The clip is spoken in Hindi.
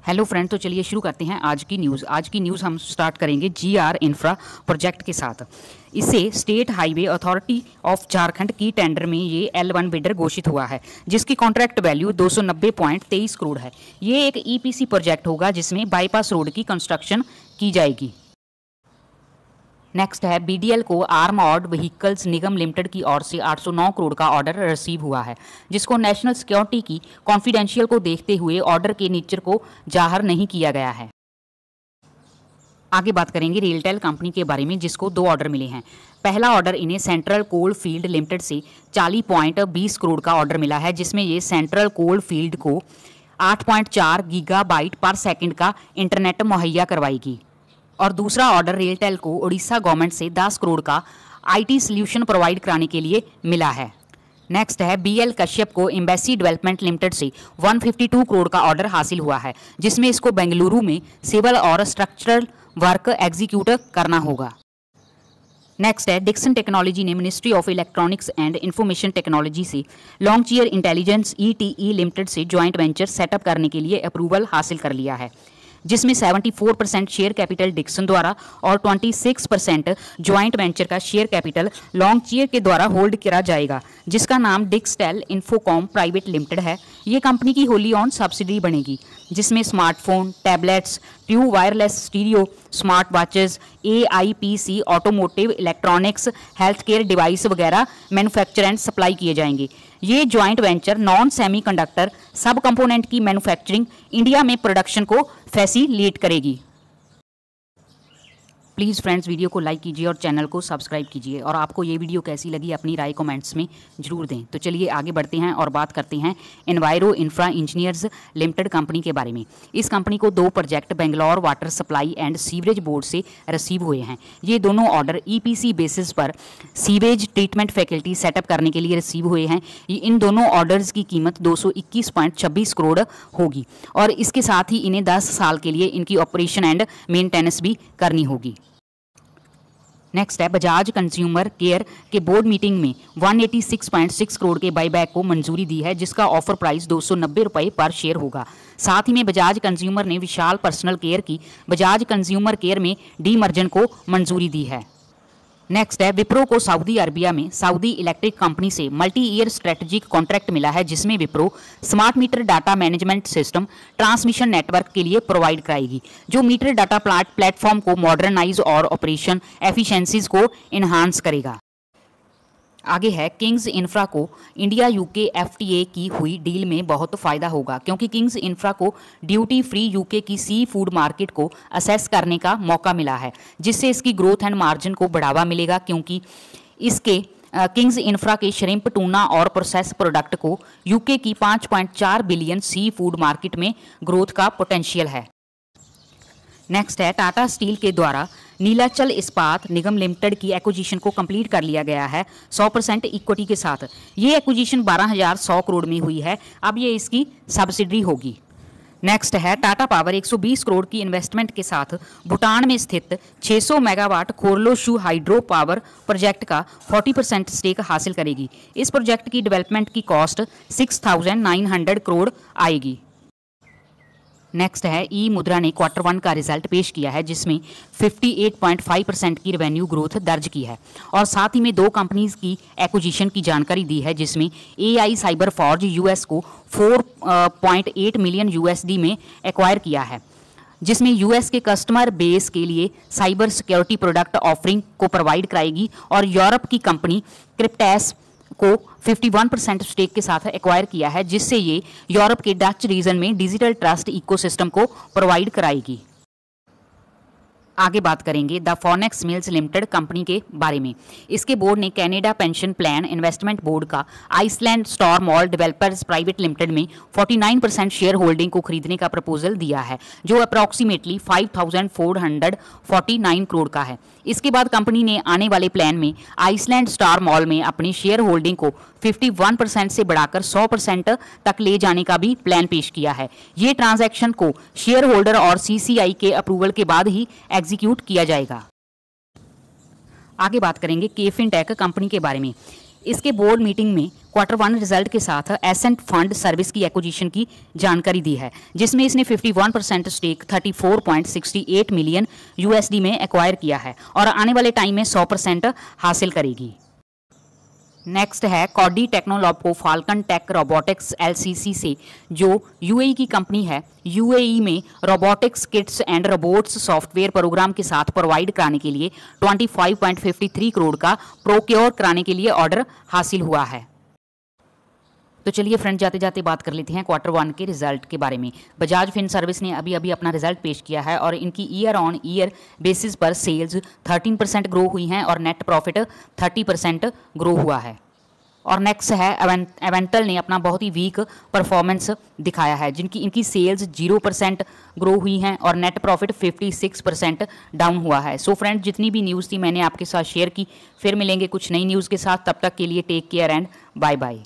हेलो फ्रेंड, तो चलिए शुरू करते हैं आज की न्यूज़ हम स्टार्ट करेंगे जीआर इंफ्रा प्रोजेक्ट के साथ। इसे state highway authority of Jharkhand की टेंडर में ये L1 बिडर घोषित हुआ है, जिसकी कॉन्ट्रैक्ट वैल्यू 290.23 करोड़ है। ये एक EPC प्रोजेक्ट होगा जिसमें बाईपास रोड की कंस्ट्रक्शन की जाएगी। नेक्स्ट है BDL को आर्मर्ड व्हीकल्स निगम लिमिटेड की ओर से 809 करोड़ का ऑर्डर रिसीव हुआ है, जिसको नेशनल सिक्योरिटी की कॉन्फिडेंशियल को देखते हुए ऑर्डर के नेचर को जाहिर नहीं किया गया है। आगे बात करेंगे रेलटेल कंपनी के बारे में, जिसको 2 ऑर्डर मिले हैं। पहला ऑर्डर इन्हें सेंट्रल कोल फील्ड लिमिटेड से 40.20 करोड़ का ऑर्डर मिला है, जिसमें ये सेंट्रल कोल फील्ड को 8.4 गीगाबाइट पर सेकंड का इंटरनेट मुहैया करवाएगी। और दूसरा ऑर्डर रेलटेल को उड़ीसा गवर्नमेंट से 10 करोड़ का IT सॉल्यूशन प्रोवाइड कराने के लिए मिला है। नेक्स्ट है BL कश्यप को एम्बेसी डेवलपमेंट लिमिटेड से 152 करोड़ का ऑर्डर हासिल हुआ है, जिसमें इसको बेंगलुरु में सिविल और स्ट्रक्चरल वर्क एग्जीक्यूट करना होगा। नेक्स्ट है डिक्सन टेक्नोलॉजी ने ministry of electronics and information technology से लॉन्गचियर इंटेलिजेंस ETE लिमिटेड से ज्वाइंट वेंचर सेटअप करने के लिए अप्रूवल हासिल कर लिया है, जिसमें 74% शेयर कैपिटल डिक्सन द्वारा और 26% ज्वाइंट वेंचर का शेयर कैपिटल लॉन्गचियर के द्वारा होल्ड किया जाएगा, जिसका नाम डिक्सटेल इन्फोकॉम प्राइवेट लिमिटेड है। ये कंपनी की होली ऑन सब्सिडी बनेगी, जिसमें smartphone, tablets, true wireless stereo, smart watches, AIPC, automotive, electronics, health care device वगैरह मैन्युफैक्चर एंड सप्लाई किए जाएंगे। ये ज्वाइंट वेंचर नॉन सेमीकंडक्टर सब कंपोनेंट की मैन्युफैक्चरिंग इंडिया में प्रोडक्शन को फैसिलिटेट करेगी। प्लीज़ फ्रेंड्स, वीडियो को लाइक कीजिए और चैनल को सब्सक्राइब कीजिए, और आपको ये वीडियो कैसी लगी अपनी राय कमेंट्स में जरूर दें। तो चलिए आगे बढ़ते हैं और बात करते हैं enviro infra engineers limited company के बारे में। इस कंपनी को 2 project Bangalore water supply and sewerage board से रिसीव हुए हैं। ये दोनों ऑर्डर EPC बेसिस पर सीवेज ट्रीटमेंट फैसिलिटी सेटअप करने के लिए रिसीव हुए हैं। इन दोनों ऑर्डर्स की कीमत 221.26 करोड़ होगी, और इसके साथ ही इन्हें 10 साल के लिए इनकी ऑपरेशन एंड मेंटेनेंस भी करनी होगी। नेक्स्ट है बजाज कंज्यूमर केयर के बोर्ड मीटिंग में 186.6 करोड़ के बाईबैक को मंजूरी दी है, जिसका ऑफर प्राइस 290 रुपये पर शेयर होगा। साथ ही में बजाज कंज्यूमर ने विशाल पर्सनल केयर की बजाज कंज्यूमर केयर में डीमर्जन को मंजूरी दी है। नेक्स्ट है विप्रो को सऊदी अरबिया में सऊदी इलेक्ट्रिक कंपनी से मल्टी ईयर स्ट्रेटेजिक कॉन्ट्रैक्ट मिला है, जिसमें Wipro smart meter data management system transmission network के लिए प्रोवाइड कराएगी, जो मीटर डाटा प्लेटफॉर्म को मॉडर्नाइज और ऑपरेशन एफिशिएंसीज को इन्हांस करेगा। आगे है किंग्स इंफ्रा को इंडिया UK FTA की हुई डील में बहुत फ़ायदा होगा, क्योंकि किंग्स इंफ्रा को ड्यूटी फ्री UK की सी फूड मार्केट को असेस करने का मौका मिला है, जिससे इसकी ग्रोथ एंड मार्जिन को बढ़ावा मिलेगा, क्योंकि इसके किंग्स इंफ्रा के श्रिम्प, टूना और प्रोसेस प्रोडक्ट को UK की 5.4 बिलियन सी फूड मार्केट में ग्रोथ का पोटेंशियल है। नेक्स्ट है टाटा स्टील के द्वारा नीलाचल इस्पात निगम लिमिटेड की एक्विजिशन को कंप्लीट कर लिया गया है 100% इक्विटी के साथ। ये एक्विजिशन 12,100 करोड़ में हुई है, अब ये इसकी सब्सिडरी होगी। नेक्स्ट है टाटा पावर 120 करोड़ की इन्वेस्टमेंट के साथ भूटान में स्थित 600 मेगावाट खोरलोशू हाइड्रो पावर प्रोजेक्ट का 40% स्टेक हासिल करेगी। इस प्रोजेक्ट की डेवलपमेंट की कॉस्ट 6,900 करोड़ आएगी। नेक्स्ट है मुद्रा ने Q1 का रिजल्ट पेश किया है, जिसमें 58.5% की रेवेन्यू ग्रोथ दर्ज की है, और साथ ही में 2 कंपनीज की एक्विजिशन की जानकारी दी है, जिसमें AI साइबर फॉर्ज US को 4.8 मिलियन USD में एक्वायर किया है, जिसमें US के कस्टमर बेस के लिए साइबर सिक्योरिटी प्रोडक्ट ऑफरिंग को प्रोवाइड कराएगी, और यूरोप की कंपनी क्रिप्टेस को 51% स्टेक के साथ एक्वायर किया है, जिससे ये यूरोप के डच रीजन में डिजिटल ट्रस्ट इकोसिस्टम को प्रोवाइड कराएगी। आगे बात करेंगे the Phoenix Mills limited company के बारे में। इसके बोर्ड ने Canada pension plan investment board का आइसलैंड स्टार मॉल डेवलपर्स प्राइवेट लिमिटेड में 49% शेयर होल्डिंग को खरीदने का प्रपोजल दिया है, जो अप्रॉक्सीमेटली 5,449 करोड़ का है। इसके बाद कंपनी ने आने वाले प्लान में आइसलैंड स्टार मॉल में अपनी शेयर होल्डिंग को 51% से बढ़ाकर 100% तक ले जाने का भी प्लान पेश किया है। ये ट्रांजैक्शन को शेयर होल्डर और CCI के अप्रूवल के बाद ही एग्जीक्यूट किया जाएगा। आगे बात करेंगे केफिन टेक कंपनी के बारे में। इसके बोर्ड मीटिंग में Q1 रिजल्ट के साथ एसेंट फंड सर्विस की एक्विजिशन की जानकारी दी है, जिसमें इसने 51% स्टेक 34.68 मिलियन USD में एक्वायर किया है और आने वाले टाइम में 100% हासिल करेगी। नेक्स्ट है कॉडी टेक्नोलॉब को फाल्कन टेक रोबोटिक्स LCC से, जो UAE की कंपनी है, UAE में robotics Kitts and robots software program के साथ प्रोवाइड कराने के लिए 25.53 करोड़ का प्रोक्योर कराने के लिए ऑर्डर हासिल हुआ है। तो चलिए फ्रेंड, जाते जाते बात कर लेते हैं Q1 के रिजल्ट के बारे में। बजाज फिन सर्विस ने अभी अभी अपना रिजल्ट पेश किया है और इनकी ईयर ऑन ईयर बेसिस पर सेल्स 13% ग्रो हुई हैं और नेट प्रॉफिट 30% ग्रो हुआ है। और नेक्स्ट है एवेंटल ने अपना बहुत ही वीक परफॉर्मेंस दिखाया है, जिनकी इनकी सेल्स 0% ग्रो हुई हैं और नेट प्रॉफिट 56% डाउन हुआ है। सो फ्रेंड, जितनी भी न्यूज़ थी मैंने आपके साथ शेयर की। फिर मिलेंगे कुछ नई न्यूज़ के साथ, तब तक के लिए take care and bye bye.